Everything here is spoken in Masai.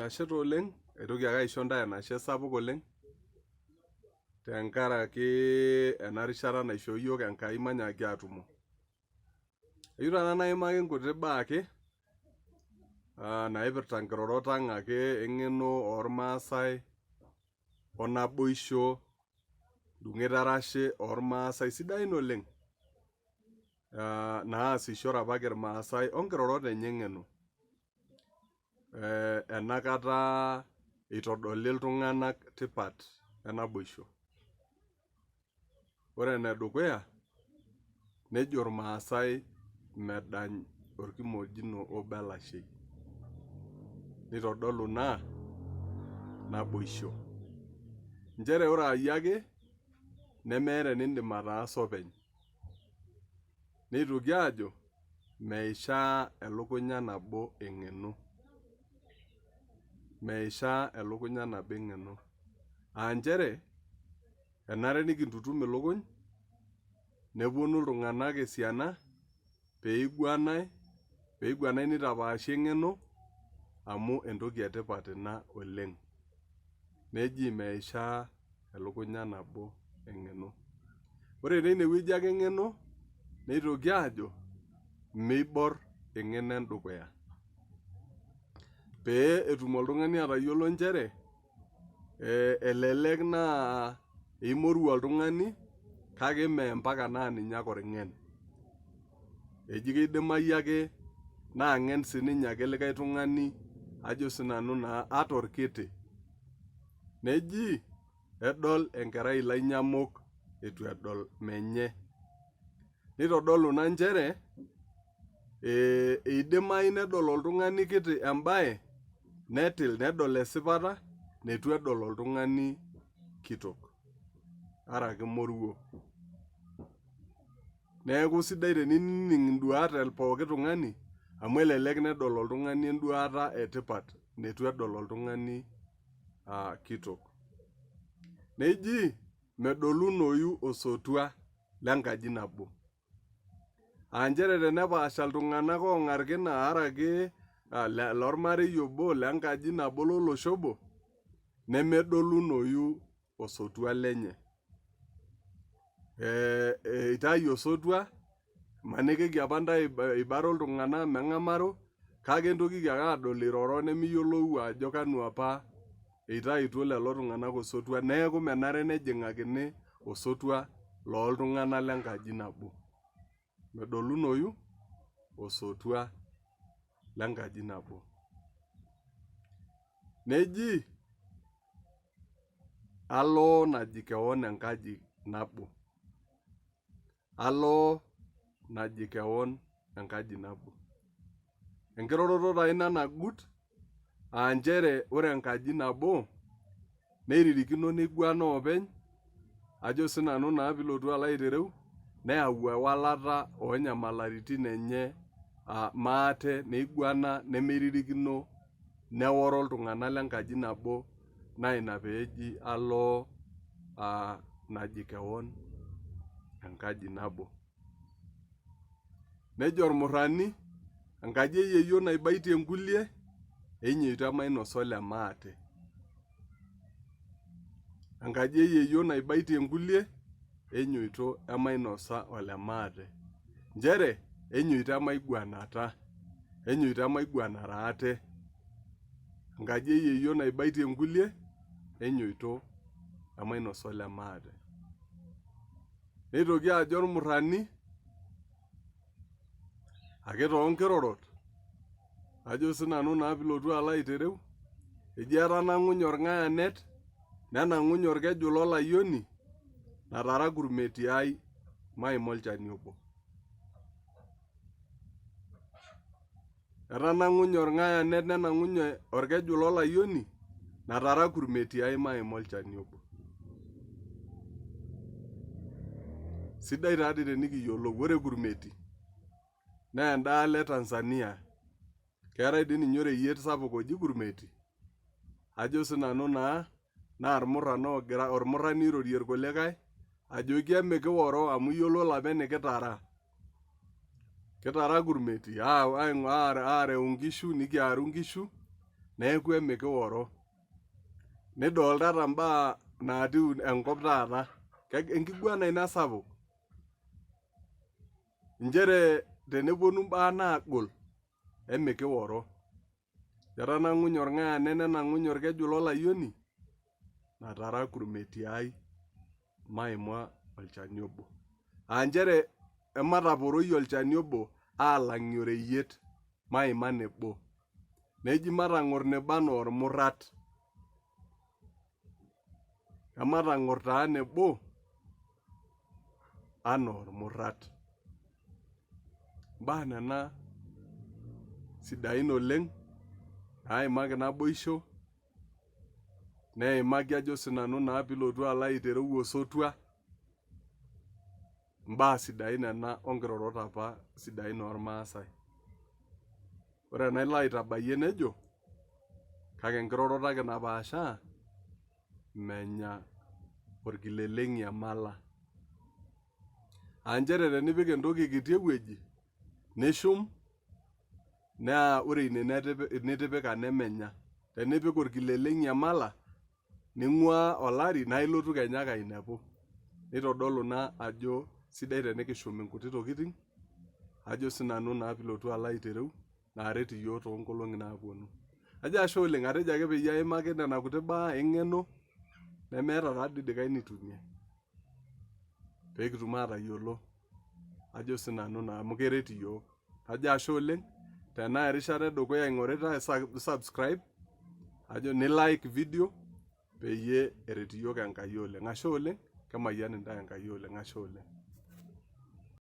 Ashe oleng, aitoki ake aisho ntae enashe sapuk oleng tenkaraki ena rishata naishoo yiok Enkai manyaaki atumo. Ayieu taata naimaki nkuti baa ake naipirta nkirorot ang ake eng'eno ormaasai onaboisho, dung'et arashe ormaasai sidain oleng naasishore apake irmaasai onkirorot enye eng'eno. Enakata eitodoli iltung'anak tipat enaboisho. Ore enedukuya, nejo irmaasai medany orkimojino obo elashei. Nitodolu naa naboisho. Njere ore ayie ake nemeeta enindim ataasa openy. Neitoki aajo meishaa elukunya nabo eng'eno. Meishaa elukunya nabo eng'eno. Njere enare nikintutum ilukuny, neponu iltung'anak esiana peiguanai nitapaashi eng'eno amu entoki etipat ina oleng. Neji meishaa elukunya nabo eng'eno. Ore teinewueji ake eng'eno, neitoki aajo meibor eng'eno endukuya. Pee etum oltung'ani atayiolo njere elelek naa eimoru oltung'ani kake mee mpaka naa ninye ake orng'en. Eji kidimayu ake naa ng'en sininye ake likae tung'ani ajo sinanu naa ata orkiti. Neji edol enkerai ilainyamuk eitu edol menye. Nitodolu ina njere eidimayu nedol oltung'ani kiti embaye netil nedol esipata neitu edol oltung'ani kitok. Araki moruo. Neeku sidai teninining induat pooki tung'ani amu elelek nedol oltung'ani enduata etipat neitu edol oltung'ani kitok. Neji medolunoyu osotua lenkaji nabo. Njere tenepaasha iltung'anak ong'arkina araki lormarei obo lenkaji nabo lolosho obo, nemedolunoyu osotua lenye. Eitayu osotua, maniki apa ntae ibaro iltung'anak meng'amaro, kake entokiki ake adol iroro nemiyiolou ajo kanu apa eitaituo lelo tung'anak osotua. Neeku menare nejing'akini osotua loltung'anak lenkaji nabo. Medolunoyu osotua lenkaji nabo. Neji alo naji keon enkaji nabo. Alo naji keon enkaji nabo. Enkiroroto taa ina nagut, njere ore enkaji nabo neiririkino neiguana openy, ajo sinanu naa pilotu alo aitereu, neyau ewalata onyamalaritin enye maate neiguana nemeiririkino neworo iltung'anak lenkaji nabo, na ina peeji alo naji keon enkaji nabo. Nejo ormurrani enkaji eyeyio naibaitie nkulie enyeita mainosa ole maate. Enkaji eyeyio naibaitie nkulie enyoito emainosa ole maate. Njere enyoito emaiguanata, enyoito emaiguanare ate. Enkaji eyeyio naibaitie nkulie enyoito emainosa ole maate. Neitoki ajo ormurrani ake toonkirorot, ajo sinanu naa pilotu alo aitereu, eji etanang'unye orng'ayanet, nenang'unye orkeju lolayioni, natara kurmeti ai maima olchani obo. Etanang'unye orng'ayanet nenang'unye orkeju lolayioni, natara kurmeti ai maima olchani obo. Sidai taadi tenikiyiolou, ore kurmeti naa endaalo e Tanzania. Keetai dii ninye oreyiet sapuk oji kurmeti. Ajo sinanu naa irmurran ogira ormurrani airorie irkulikae, ajoki emikiworo amu iyiolo olapa enikitara. Kitara kurmeti, aareu nkishu, nikiaru nkishu, neeku emikiworo. Nidoltata mbaa natii enkop taata, enkiguana ina sapuk. Njere teneponu mbaa naagol, emikiworo. Etanang'unye orng'aane nenang'unye orkeju lolayioni, natara kurmeti ai maimua olchani obo. Njere emataporoi olchani obo alang'ie oreyiet maima nebo. Neji matang'or nebo anaa ormurrat. Ematang'or taa nebo anaa ormurrat. Mbaa nena sidain oleng, naimaki naboisho, neimaki ajo sinanu naa pilotu alo aitereu osotua. Mbaa sidain nena onkirorot apa sidain ormaasai. Ore enailo aitabayie nejo, kake enkirorot ake napaashaa, menya orkileleng'i emala. Njere tenipik entoki kiti ewueji, nishum, naa ore ine nitipika nemenya. Tenipik orkileleng'i emala, ning'uaa olari naa ilotu kenya ake ainepu. Nitodolu naa ajo sidai tenikishum inkuti tokiting, ajo sinanu naa pilotu alo aitereu, naaret iyiok toonkolong'i naaponu. Ajo ashe oleng, atejo ake peyie aimaki nena kuti baa eng'eno, nemeeta tadii likae nitumie. Pekitum atayiolo, ajo sinanu naa amu keret iyiok. Ajo ashe oleng, tenaa erishata edukuya ing'orita subscribe, ajo ni like video, peyie eret iyiok Enkai oleng. Ashe oleng, kemayian intae Enkai oleng, ashe oleng.